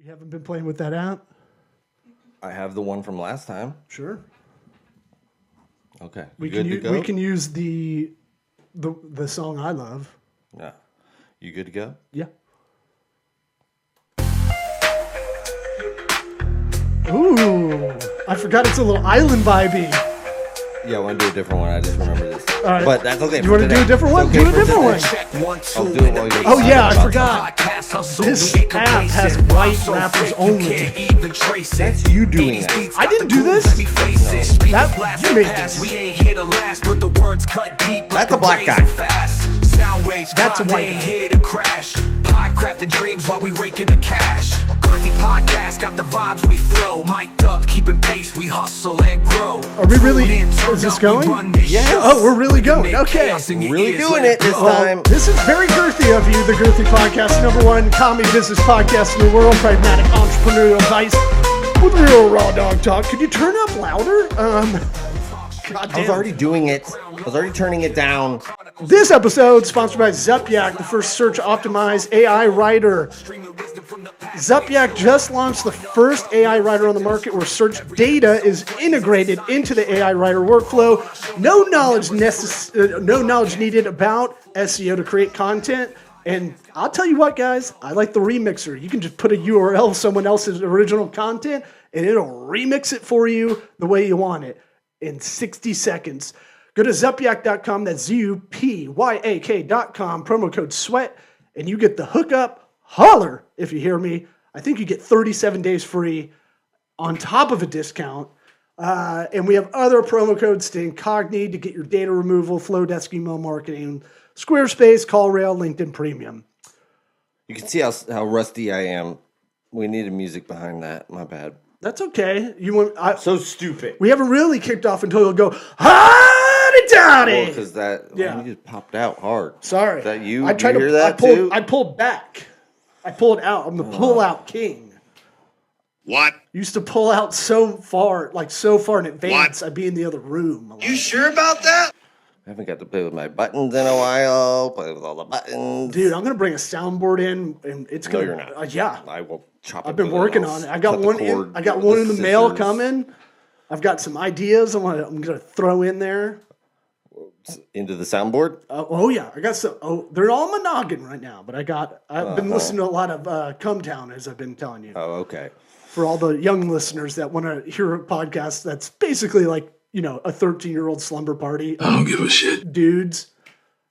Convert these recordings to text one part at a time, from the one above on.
You haven't been playing with that app? I have the one from last time. Sure. Okay. We can use the song I love. Yeah. You good to go? Yeah. Ooh, I forgot it's a little island vibey. Yeah, I want to do a different one. I just remember this. All right. But that's okay. You want to do a different one? Okay do a different one. I'll do it while you're Oh, yeah, I forgot. This app has white rappers only. That's you doing that. I didn't do this. No. You made this. That's a black guy. That's a white guy. Crafting dreams while we raking the cash. GIRTHY podcast got the vibes we throw. Mic'd up, keeping pace, we hustle and grow. Are we really? Is this going? Yes. Oh, we're really going. Okay. Really doing it this time. This is very girthy of you, the GIRTHY podcast, #1 comedy business podcast in the world, pragmatic entrepreneurial advice with real raw dog talk. Could you turn up louder? I was already doing it. I was already turning it down. This episode sponsored by Zupyak, the first search optimized AI writer. Zupyak just launched the first AI writer on the market where search data is integrated into the AI writer workflow. No knowledge needed about SEO to create content. And I'll tell you what, guys, I like the remixer. You can just put a URL of someone else's original content, and it'll remix it for you the way you want it in 60 seconds. Go to Zupyak.com, that's ZUPYAK.com, promo code SWEAT, and you get the hookup. Holler, if you hear me. I think you get 37 days free on top of a discount. And we have other promo codes to Incogni to get your data removal, Flowdesk email marketing, Squarespace, CallRail, LinkedIn Premium. You can see how rusty I am. We needed music behind that. My bad. That's okay. So stupid. We haven't really kicked off until you'll go, howdy dowdy. Well, because you just popped out hard. Sorry. Is that you? I tried you to hear that too? too? I pulled back. I pulled out. I'm the pull-out king. What? Used to pull out so far in advance, I'd be in the other room. You sure about that? I haven't got to play with my buttons in a while. Play with all the buttons. Dude, I'm going to bring a soundboard in, and it's going to... No, you're not. Yeah. I will chop it. I've been working on it. I got one in the mail coming. I've got some ideas I'm going to throw in there. Into the soundboard? Oh yeah, I got some. Oh, they're all monoggin right now, but I've been listening to a lot of Cumtown, as I've been telling you. Oh, okay. For all the young listeners that want to hear a podcast that's basically like, a 13-year-old slumber party. I don't give a shit. Dudes.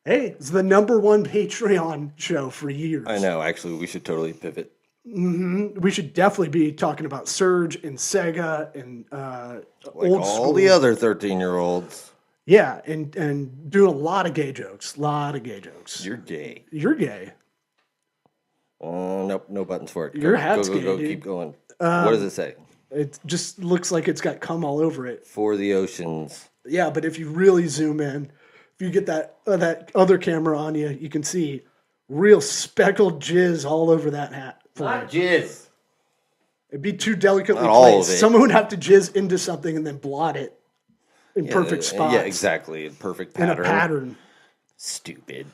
Hey, it's the #1 Patreon show for years. I know. Actually, we should totally pivot. Mm-hmm. We should definitely be talking about Surge and Sega and old school. All the other 13-year-olds. Yeah, and doing a lot of gay jokes. You're gay. You're gay. Nope, no buttons for it. Your hat's gay, go, dude. keep going. What does it say? It just looks like it's got cum all over it. For the oceans. Yeah, but if you really zoom in, if you get that other camera on you, you can see real speckled jizz all over that hat. Not jizz. It'd be too delicately Not all placed. of it. Someone would have to jizz into something and then blot it in perfect spots. Yeah, exactly. Perfect pattern. In a pattern. Stupid.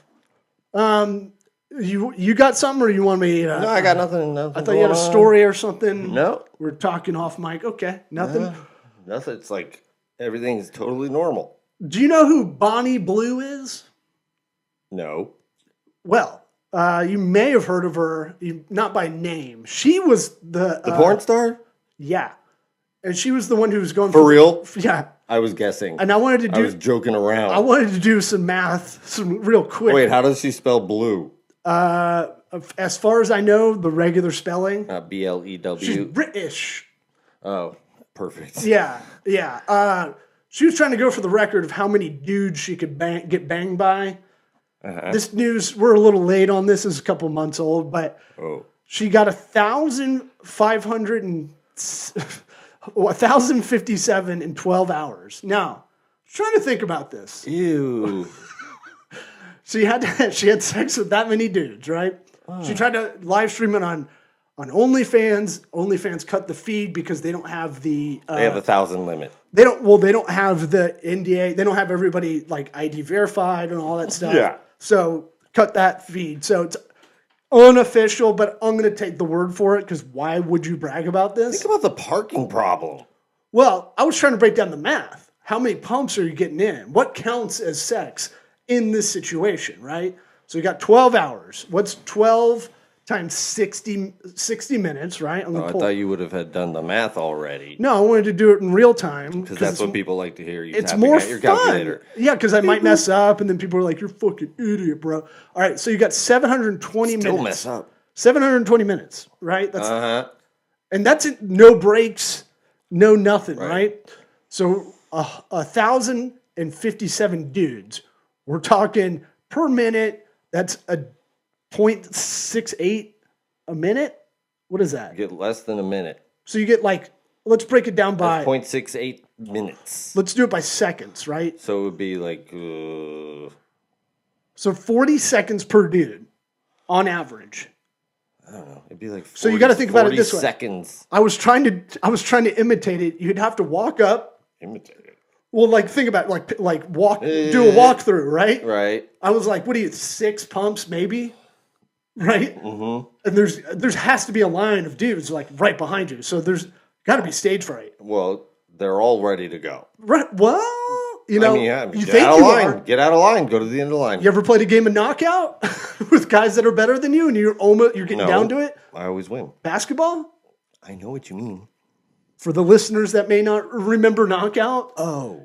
You got something, or you want me? No, I got nothing. I thought you had a story or something. No. We're talking off mic. Okay, nothing. Nothing. It's like everything's totally normal. Do you know who Bonnie Blue is? No. Well, you may have heard of her, not by name. She was the porn star? Yeah. And she was the one who was going For real? Yeah. I was guessing. And I was joking around. I wanted to do some math, some real quick. Wait, how does she spell blue? As far as I know, the regular spelling. BLEW. She's British. Oh, perfect. Yeah. She was trying to go for the record of how many dudes she could get banged by. Uh-huh. This news, we're a little late on this. It's a couple months old, but she got 1,057 in 12 hours. Now, I was trying to think about this. Ew. She had sex with that many dudes, right? Oh. She tried to live stream it on OnlyFans. OnlyFans cut the feed because they don't have the... they have 1,000 limit. They don't have the NDA. They don't have everybody like ID verified and all that stuff. Yeah. So cut that feed. So it's unofficial, but I'm going to take the word for it because why would you brag about this? Think about the parking problem. Well, I was trying to break down the math. How many pumps are you getting in? What counts as sex in this situation, right? So you got 12 hours. What's 12 times 60 minutes, right? I thought you would have had done the math already. No, I wanted to do it in real time. Because that's what people like to hear. You It's tapping more at your fun. calculator. Yeah, because I might mess up, and then people are like, "You're a fucking idiot, bro." All right, so you got 720 minutes. Still mess up. 720 minutes, right? Uh-huh. And that's it, no breaks, no nothing, right? So 1,057 dudes. We're talking per minute. That's a 0.68 a minute. What is that? You get less than a minute. So you get like, let's break it down by 0.68 minutes. Let's do it by seconds, right? So it would be like So 40 seconds per dude on average. I don't know. It'd be like 40, So you got to think about it this way. seconds. I was trying to imitate it. You'd have to walk up. Imitate it. Well, like think about it, like walk, do a walkthrough, right? Right. I was like, what do you, 6 pumps maybe? Right? Mm-hmm. And there has to be a line of dudes like right behind you. So there's got to be stage fright. Well, they're all ready to go. Right. Well, you know, you get think out of you line. are. Get out of line. Go to the end of the line. You ever played a game of knockout with guys that are better than you and you're getting down to it? I always win. Basketball? I know what you mean. For the listeners that may not remember knockout,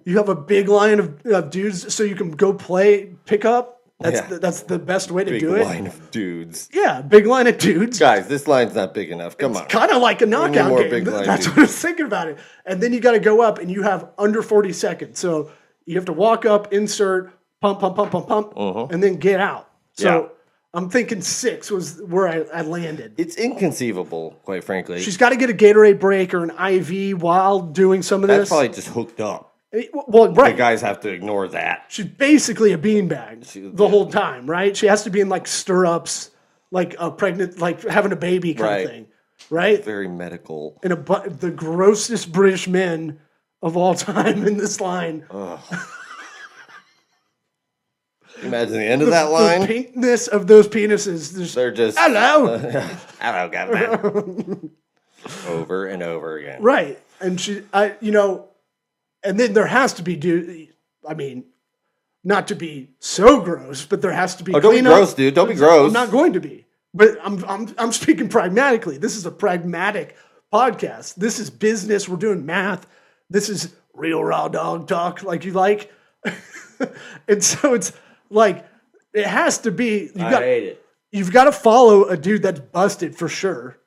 you have a big line of dudes so you can go play pickup. That's the best way to do it. Big line of dudes. Yeah, big line of dudes. Guys, this line's not big enough. Come on. Kind of like a knockout more game. big line That's dudes. what I was thinking about it. And then you got to go up and you have under 40 seconds. So you have to walk up, insert, pump, and then get out. So I'm thinking 6 was where I landed. It's inconceivable, quite frankly. She's got to get a Gatorade break or an IV while doing some of That's this. probably just hooked up. Well, right. The guys have to ignore that. She's basically a beanbag the whole time, right? She has to be in like stirrups, like a pregnant, like having a baby kind of thing, right? Very medical. And the grossest British men of all time in this line. Imagine the end of that line. The pinkness of those penises. They're just hello, hello, government. Over and over again. right? And and then there has to be I mean, not to be so gross, but there has to be. Oh, don't be cleanup. gross, dude. Don't be gross. I'm not going to be, but I'm speaking pragmatically. This is a pragmatic podcast. This is business. We're doing math. This is real raw dog talk, like you like. And so it's like it has to be. I hate it. You've got to follow a dude that's busted for sure.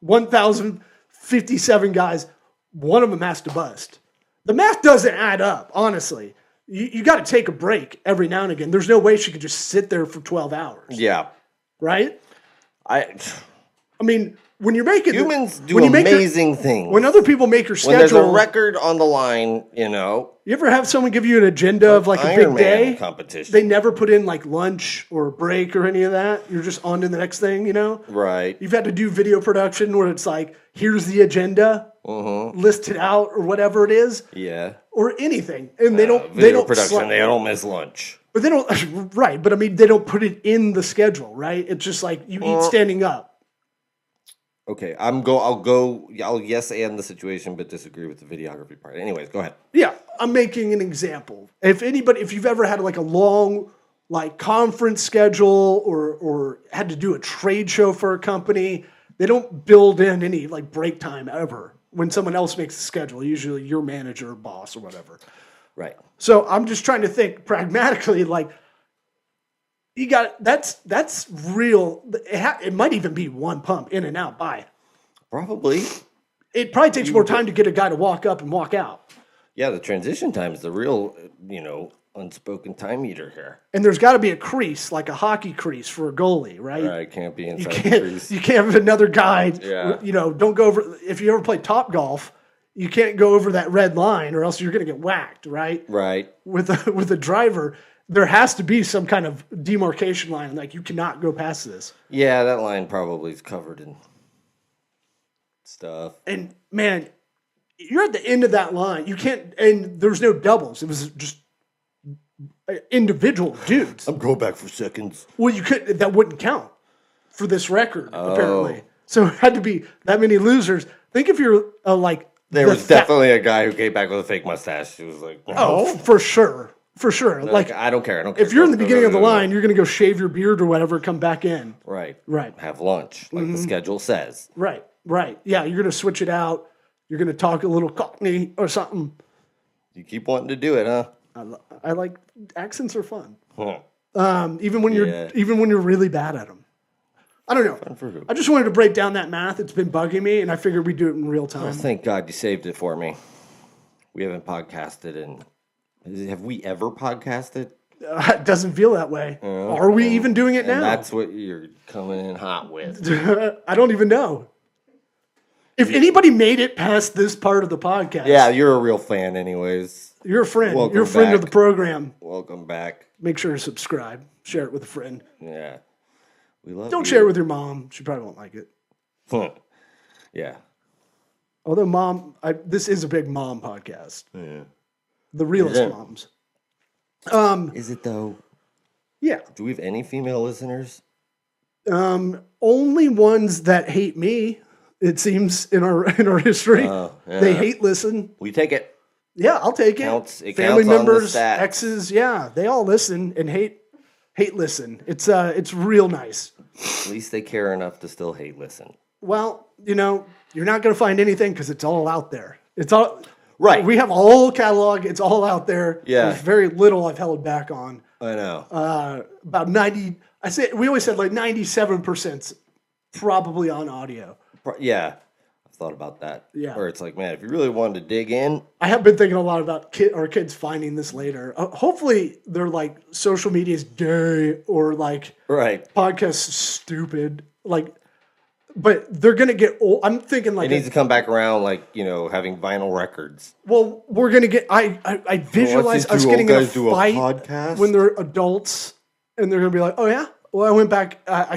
1,057 guys. One of them has to bust. The math doesn't add up, honestly. You got to take a break every now and again. There's no way she could just sit there for 12 hours. Yeah. Right? I mean, when you're making... Humans do amazing things. When other people make your schedule... When there's a record on the line, You ever have someone give you an agenda of like a Iron big day? Man competition. They never put in like lunch or a break or any of that. You're just on to the next thing, Right. You've had to do video production where it's like, here's the agenda, list it out or whatever it is. Yeah. Or anything. And they don't... Video production, they don't miss lunch. But they don't... Right. But I mean, they don't put it in the schedule, right? It's just like you eat standing up. Okay, I'll yes and the situation, but disagree with the videography part. Anyways, go ahead. Yeah, I'm making an example. If you've ever had like a long like conference schedule or had to do a trade show for a company, they don't build in any like break time ever when someone else makes the schedule, usually your manager or boss or whatever. Right. So I'm just trying to think pragmatically, like you got that's real. It might even be one pump in and out by. Probably. It probably takes more time to get a guy to walk up and walk out. Yeah, the transition time is the real, unspoken time eater here. And there's got to be a crease, like a hockey crease for a goalie, right? Right, can't be inside the crease. You can't have another guy. Yeah. Don't go over. If you ever play Top Golf, you can't go over that red line, or else you're going to get whacked, right? Right. With a driver. There has to be some kind of demarcation line. Like, you cannot go past this. Yeah, that line probably is covered in stuff. And, man, you're at the end of that line. You can't, and there's no doubles. It was just individual dudes. I'm going back for seconds. Well, that wouldn't count. for this record, apparently. So it had to be that many losers. Think if you're like... There was definitely a guy who came back with a fake mustache. He was like, oh, for sure. For sure. Like, I don't care. I don't care. if you're in the beginning of the line, you're going to go shave your beard or whatever, come back in. Right. Right. Have lunch, like the schedule says. Right. Right. Yeah, you're going to switch it out. You're going to talk a little Cockney or something. You keep wanting to do it, huh? I like... Accents are fun. Huh. Even when you're really bad at them. I don't know. I just wanted to break down that math. It's been bugging me, and I figured we'd do it in real time. Oh, thank God you saved it for me. We haven't podcasted in... Have we ever podcasted? It doesn't feel that way. Are we even doing it now? That's what you're coming in hot with. I don't even know. If anybody made it past this part of the podcast... Yeah, you're a real fan anyways. You're a friend. Welcome You're a friend back. of the program. Welcome back. Make sure to subscribe. Share it with a friend. Yeah. We love Don't you. share it with your mom. She probably won't like it. Yeah. Although this is a big mom podcast. Yeah. The realest Is it? moms. Is it though? Yeah. Do we have any female listeners? Only ones that hate me, it seems, in our history. Yeah. They hate listen. We take it. Yeah, I'll take it. It Family counts on the members, stats. exes, yeah, they all listen and hate listen. It's real nice. At least they care enough to still hate listen. Well, you're not going to find anything because it's all out there. It's all Right. We have a whole catalog. It's all out there. Yeah. There's very little I've held back on. I know. About 90. We always said like 97% probably on audio. Yeah. I've thought about that. Yeah. Where it's like, man, if you really wanted to dig in. I have been thinking a lot about our kids finding this later. Hopefully they're like social media is gay or like Right. podcasts stupid. Like, but they're going to get old. I'm thinking like... It needs to come back around like, having vinyl records. Well, we're going to get... I visualize us getting in a fight podcast? when they're adults and they're going to be like, oh yeah? Well, I went back. I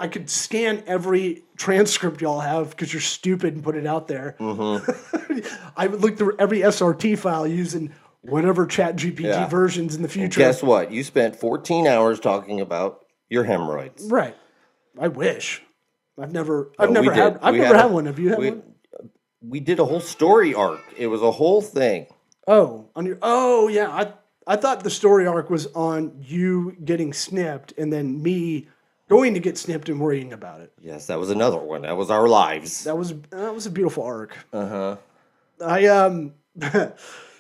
could scan every transcript y'all have because you're stupid and put it out there. Mm-hmm. I would look through every SRT file using whatever ChatGPT versions in the future. Well, guess what? You spent 14 hours talking about your hemorrhoids. Right. I wish. I've never we had one. Have you had one? We did a whole story arc. It was a whole thing. Oh, yeah. I thought the story arc was on you getting snipped and then me going to get snipped and worrying about it. Yes, that was another one. That was our lives. That was a beautiful arc. Uh-huh.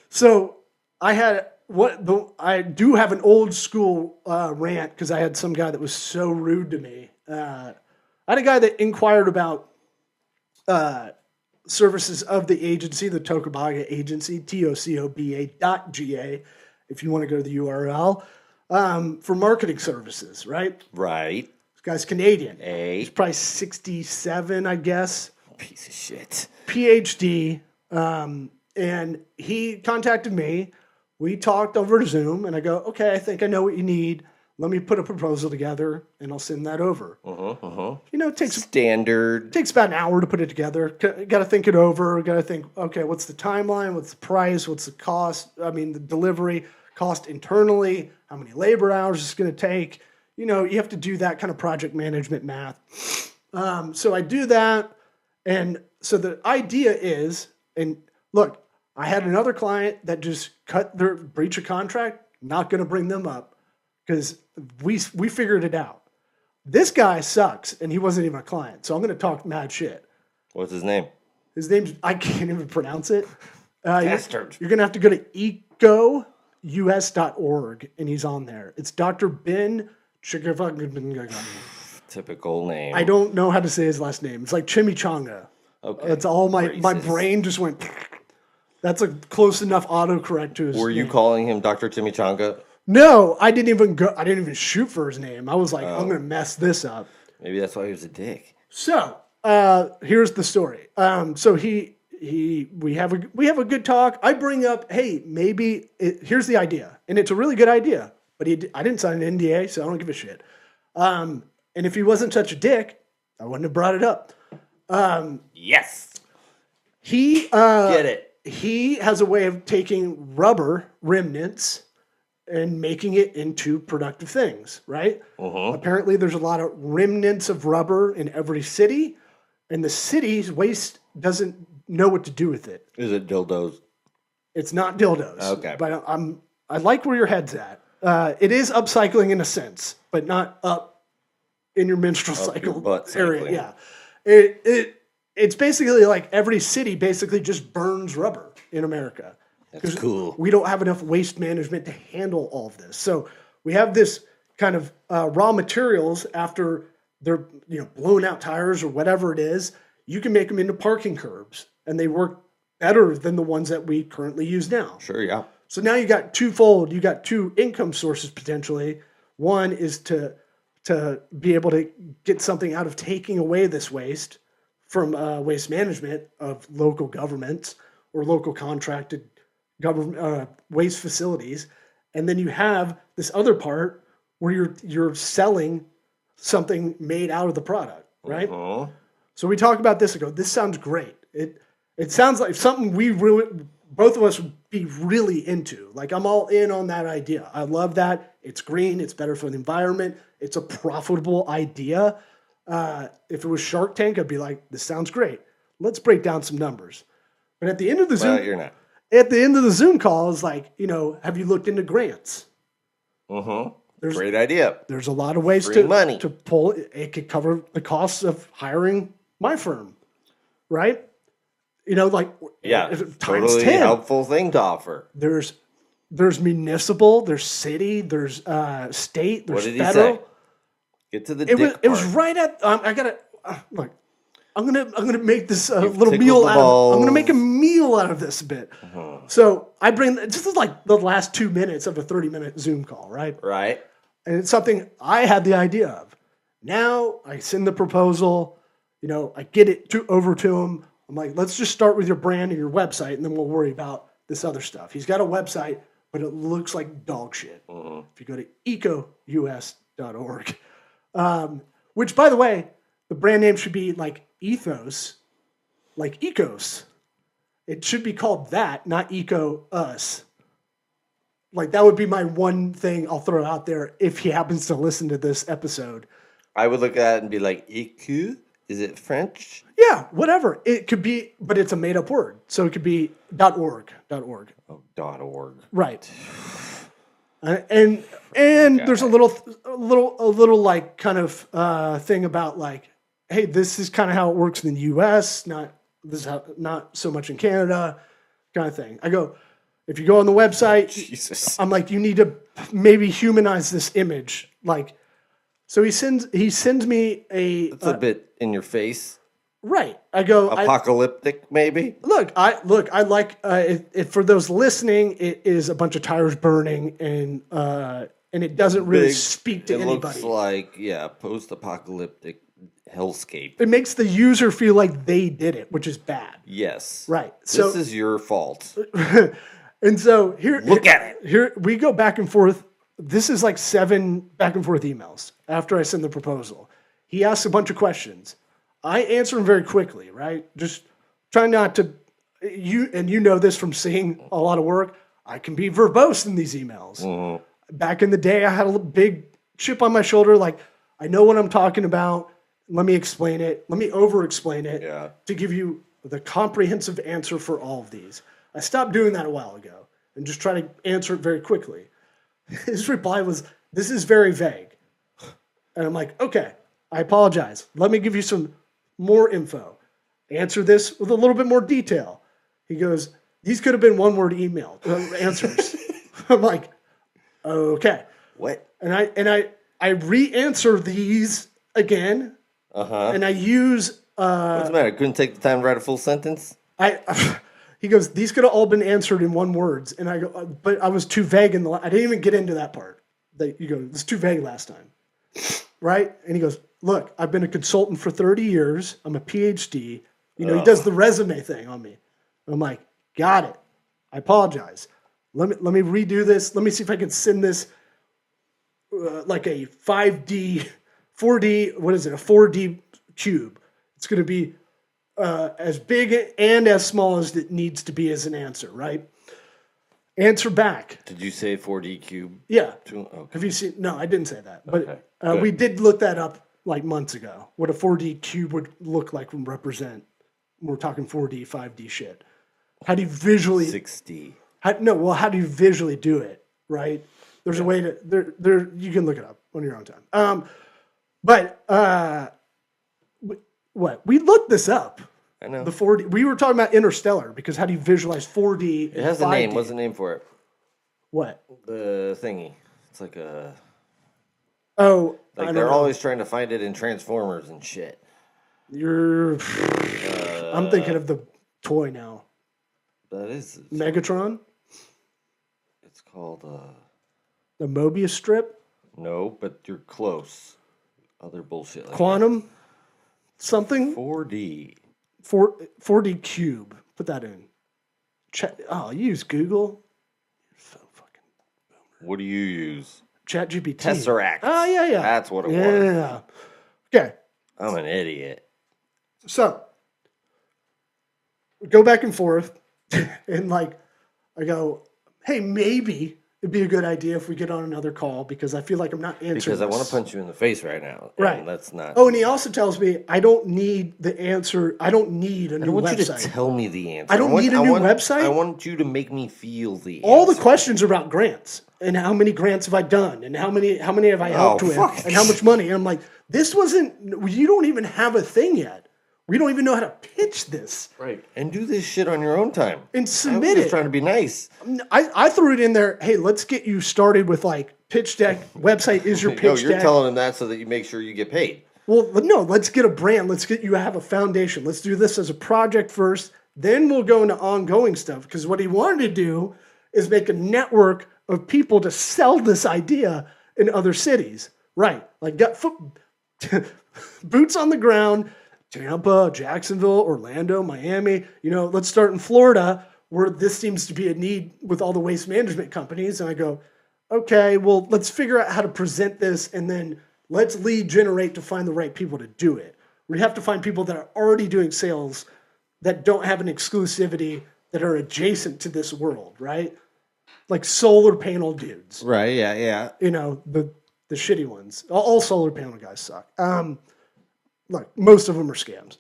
So I do have an old school rant because I had some guy that was so rude to me. I had a guy that inquired about services of the agency, the Tocobaga agency, TOCOBA.GA, if you want to go to the URL, for marketing services, right? Right. This guy's Canadian. He's He's probably 67, I guess. piece of shit. PhD. And he contacted me. We talked over Zoom, and I go, okay, I think I know what you need. Let me put a proposal together, and I'll send that over. It takes Standard. takes about an hour to put it together. Got to think it over. Got to think, okay, what's the timeline? What's the price? What's the cost? I mean, the delivery cost internally. How many labor hours it's going to take? You have to do that kind of project management math. So I do that, and so the idea is, and look, I had another client that just cut their breach of contract. Not going to bring them up. Because we figured it out. This guy sucks, and he wasn't even a client. So I'm going to talk mad shit. What's his name? His name's, I can't even pronounce it. Bastard. You're going to have to go to ecous.org, and he's on there. It's Dr. Ben Chigavagan. Typical name. I don't know how to say his last name. It's like Chimichanga. Okay. That's all my Racist. brain just went. That's a close enough autocorrect to his Were you name. calling him Dr. Chimichanga? No, I didn't even shoot for his name. I was like, I'm going to mess this up. Maybe that's why he was a dick. So, here's the story. So we have a good talk. I bring up, hey, here's the idea. And it's a really good idea, but I didn't sign an NDA, so I don't give a shit. And if he wasn't such a dick, I wouldn't have brought it up. Yes. Get it. He has a way of taking rubber remnants and making it into productive things, right? Uh-huh. Apparently, there's a lot of remnants of rubber in every city, and the city's waste doesn't know what to do with it. Is it dildos? It's not dildos. Okay. But I like where your head's at. It is upcycling in a sense, but not up in your menstrual Up your cycle butt area. cycling. Yeah. It's basically like every city basically just burns rubber in America. That's cool. We don't have enough waste management to handle all of this. So we have this kind of raw materials after they're blown out tires or whatever it is. You can make them into parking curbs, and they work better than the ones that we currently use now. Sure, yeah. So now you got twofold. You got two income sources potentially. One is to be able to get something out of taking away this waste from waste management of local governments or local contracted government waste facilities, and then you have this other part where you're selling something made out of the product, right? Uh-huh. So we talk about this and go, this sounds great. It sounds like something we really, both of us would be really into. Like, I'm all in on that idea. I love that. It's green. It's better for the environment. It's a profitable idea. If it was Shark Tank, I'd be like, this sounds great. Let's break down some numbers. But at the end of the Zoom, You're not. at the end of the Zoom call is like, have you looked into grants? Uh-huh. Great idea. There's a lot of ways Free money. to pull. It could cover the costs of hiring my firm, right? Yeah. times Totally 10. helpful thing to offer. There's municipal, there's city, there's state, there's What did he federal. say? Get to the It dick was part. it was right at. I gotta look. I'm gonna make this little tickled meal the out. I'm gonna balls. make a meal out of this a bit. So I bring this is like the last 2 minutes of a 30-minute Zoom call, right? Right. And it's something I had the idea of. Now I send the proposal. I get it over to him. I'm like, let's just start with your brand and your website, and then we'll worry about this other stuff. He's got a website, but it looks like dog shit. If you go to ecous.org, which, by the way, the brand name should be like ethos, like ecos. It should be called that, not eco us. Like, that would be my one thing I'll throw out there if he happens to listen to this episode. I would look at it and be like, EQ? Is it French? Yeah, whatever. It could be, but it's a made-up word. So it could be .org. Oh, .org. Right. And there's a little like kind of thing about like, hey, this is kind of how it works in the U.S. Not so much in Canada, kind of thing. I go, if you go on the website, Jesus. I'm like, you need to maybe humanize this image, like. So he sends me a. It's a bit in your face. Right. I go. Apocalyptic, maybe. I like for those listening, it is a bunch of tires burning and it doesn't really speak to anybody. It looks like post-apocalyptic hellscape. It makes the user feel like they did it, which is bad. Yes. Right. This So is your fault. and so here, Look at it. Here we go back and forth. This is like 7 back and forth emails after I send the proposal. He asks a bunch of questions. I answer them very quickly, right? Just try not to, you know this from seeing a lot of work, I can be verbose in these emails. Mm-hmm. Back in the day, I had a big chip on my shoulder, like, I know what I'm talking about. Let me explain it. Let me over-explain it to give you the comprehensive answer for all of these. I stopped doing that a while ago and just try to answer it very quickly. His reply was, this is very vague. And I'm like, okay, I apologize. Let me give you some more info. Answer this with a little bit more detail. He goes, these could have been one-word email answers. I'm like, okay. What? And I re-answer these again. And I use... What's the matter? Couldn't take the time to write a full sentence? He goes, these could have all been answered in one words. And I go, but I was too vague I didn't even get into that part. You go, it's too vague last time. Right? And he goes, look, I've been a consultant for 30 years. I'm a PhD. He does the resume thing on me. I'm like, got it. I apologize. Let me redo this. Let me see if I can send this like a 4D, what is it? A 4D cube. It's going to be as big and as small as it needs to be as an answer, right? Answer back. Did you say 4D cube? Yeah. Okay. Have you seen? No, I didn't say that. But Okay. we did look that up like months ago. What a 4D cube would look like and represent. We're talking 4D, 5D shit. How do you visually 6D? How do you visually do it? Right? There's a way to there. You can look it up on your own time. What we looked this up. I know. The 4D. We were talking about Interstellar because how do you visualize 4D? It has a name. What's the name for it? What? The thingy. It's like a. Oh, Like they're always trying to find it in Transformers and shit. I'm thinking of the toy now. That is Megatron. It's called. The Mobius strip. No, but you're close. Other bullshit. Like Quantum. Something. 4D. 4D cube. Put that in. You use Google. You're so fucking boomer. What do you use? ChatGPT. Tesseract. Oh, yeah. That's what it was. Yeah. Okay. I'm an idiot. So, we go back and forth, and I go, hey, maybe it'd be a good idea if we get on another call because I feel like I'm not answering Because I this. want to punch you in the face right now. Right. That's not. Oh, and he also tells me I don't need the answer. I don't need a new I want website. you to tell me the answer. I don't need a new website. I want you to make me feel the answer. All the questions are about grants and how many grants have I done and how many have I helped with and how much money. And I'm like, this wasn't. You don't even have a thing yet. We don't even know how to pitch this. Right. And do this shit on your own time. And submit I was it. trying to be nice. I threw it in there. Hey, let's get you started with pitch deck. Website is your pitch No, deck. you're telling them that so that you make sure you get paid. Well, no, let's get a brand. Let's get you have a foundation. Let's do this as a project first. Then we'll go into ongoing stuff. Because what he wanted to do is make a network of people to sell this idea in other cities. Right. Like got boots on the ground. Tampa, Jacksonville, Orlando, Miami. Let's start in Florida where this seems to be a need with all the waste management companies. And I go, okay, well, let's figure out how to present this and then let's lead generate to find the right people to do it. We have to find people that are already doing sales that don't have an exclusivity that are adjacent to this world, right? Like solar panel dudes. Right, yeah. The shitty ones. All solar panel guys suck. Look, most of them are scams.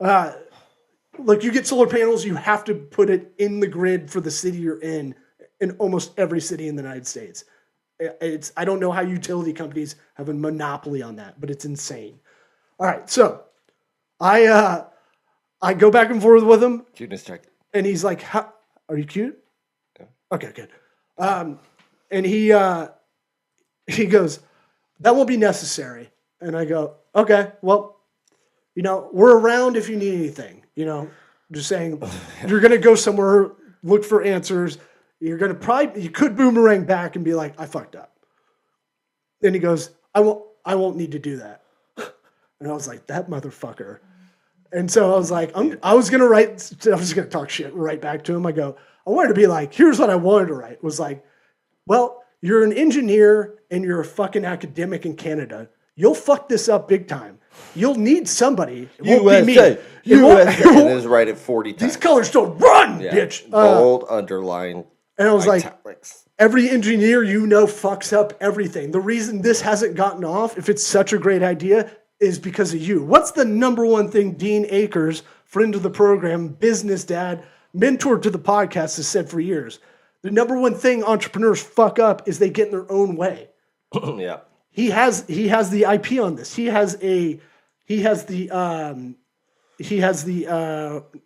You get solar panels, you have to put it in the grid for the city you're in almost every city in the United States. I don't know how utility companies have a monopoly on that, but it's insane. All right, so I go back and forth with him. Cuteness check. And he's like, are you cute? Yeah. Okay, good. And he goes, that won't be necessary. And I go, okay, well, we're around if you need anything. Just saying, you're going to go somewhere, look for answers. You're going to you could boomerang back and be like, I fucked up. Then he goes, I won't need to do that. And I was like, that motherfucker. And so I was like, I was going to talk shit right back to him. I go, I wanted to be like, here's what I wanted to write. It was like, well, you're an engineer and you're a fucking academic in Canada. You'll fuck this up big time. You'll need somebody. It won't be me. USA. And it was right at 40 times. These colors don't run, bitch. Bold, underline. And I was italics. every engineer fucks up everything. The reason this hasn't gotten off, if it's such a great idea, is because of you. What's the number one thing Dean Akers, friend of the program, business dad, mentor to the podcast, has said for years? The number one thing entrepreneurs fuck up is they get in their own way. Yeah. He has the IP on this. He has the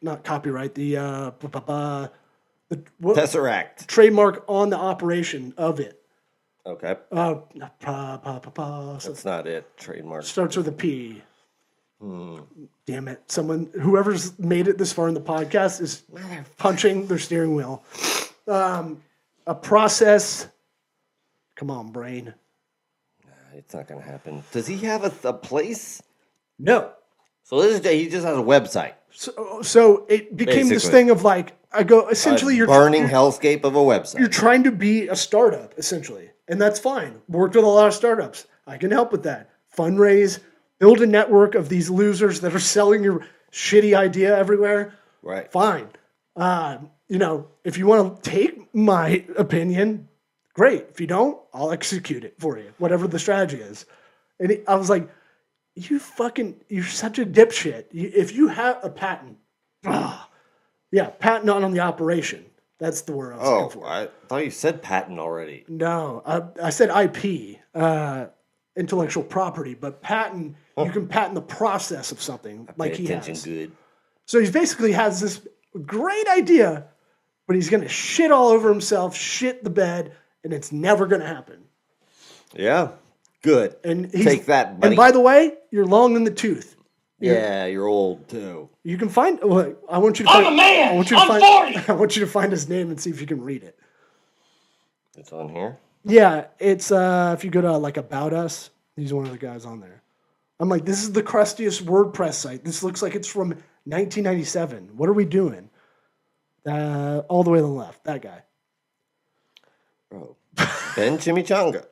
not copyright, the Tesseract. trademark on the operation of it. Okay. So That's not it. Trademark. starts with a P. Damn it. Whoever's made it this far in the podcast is punching their steering wheel. A process. Come on, brain. It's not going to happen. Does he have a place? No. So he just has a website. So it became this thing of I go, essentially you're burning hellscape of a website. You're trying to be a startup, essentially. And that's fine. Worked with a lot of startups. I can help with that. Fundraise, build a network of these losers that are selling your shitty idea everywhere. Right. Fine. if you want to take my opinion, great. If you don't, I'll execute it for you, whatever the strategy is. And I was like, you're such a dipshit. If you have a patent, patent on the operation. That's the word I was looking for. I thought you said patent already. No, I said IP, intellectual property, but patent, you can patent the process of something like he has. Good. So he basically has this great idea, but he's going to shit all over himself, shit the bed, and it's never going to happen. Yeah, good. And take that, buddy. And by the way, you're long in the tooth. You're old too. You can find. I want you to. I'm a man. I'm 40. I want you to find his name and see if you can read it. It's on here. Yeah, it's if you go to like About Us, he's one of the guys on there. I'm like, this is the crustiest WordPress site. This looks like it's from 1997. What are we doing? All the way to the left, that guy. Bro, Ben Chimichanga.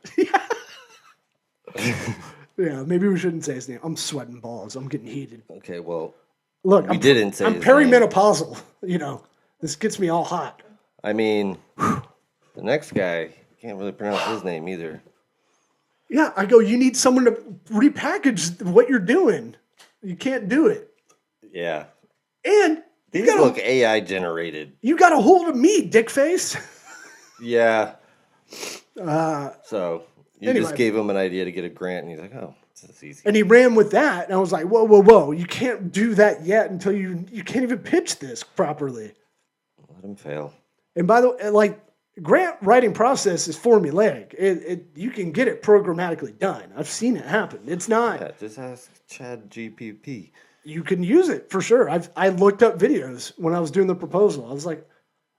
Yeah, maybe we shouldn't say his name. I'm sweating balls. I'm getting heated. Okay, well, look, we didn't say. I'm perimenopausal. This gets me all hot. I mean, the next guy can't really pronounce his name either. Yeah, I go. You need someone to repackage what you're doing. You can't do it. Yeah, and these look AI generated. You got a hold of me, dickface. Yeah. So. You just gave him an idea to get a grant, and he's like, "Oh, this is easy." And he ran with that, and I was like, "Whoa! You can't do that yet until you can't even pitch this properly." Let him fail. And by the way, grant writing process is formulaic. You can get it programmatically done. I've seen it happen. It's not. Yeah, just ask Chad GPP. You can use it for sure. I looked up videos when I was doing the proposal. I was like,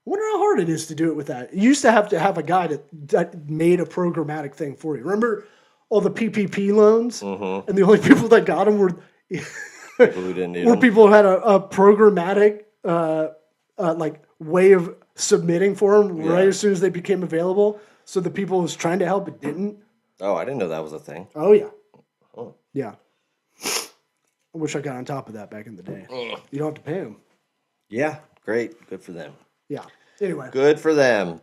I wonder how hard it is to do it with that. You used to have a guy that made a programmatic thing for you. Remember all the PPP loans? Mm-hmm. And the only people that got them were people who didn't need them. People who had a programmatic way of submitting for them right as soon as they became available. So the people who was trying to help it didn't. Oh, I didn't know that was a thing. Oh, yeah. Oh. Yeah. I wish I got on top of that back in the day. You don't have to pay them. Yeah, great. Good for them. Yeah. Anyway. Good for them.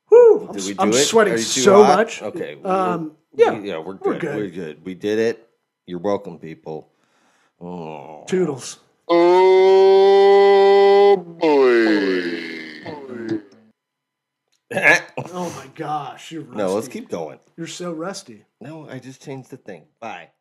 Whew, I'm sweating so much. Okay. We're good. We're good. We did it. You're welcome, people. Oh. Toodles. Oh, boy. Oh, my gosh. You're rusty. No, let's keep going. You're so rusty. No, I just changed the thing. Bye.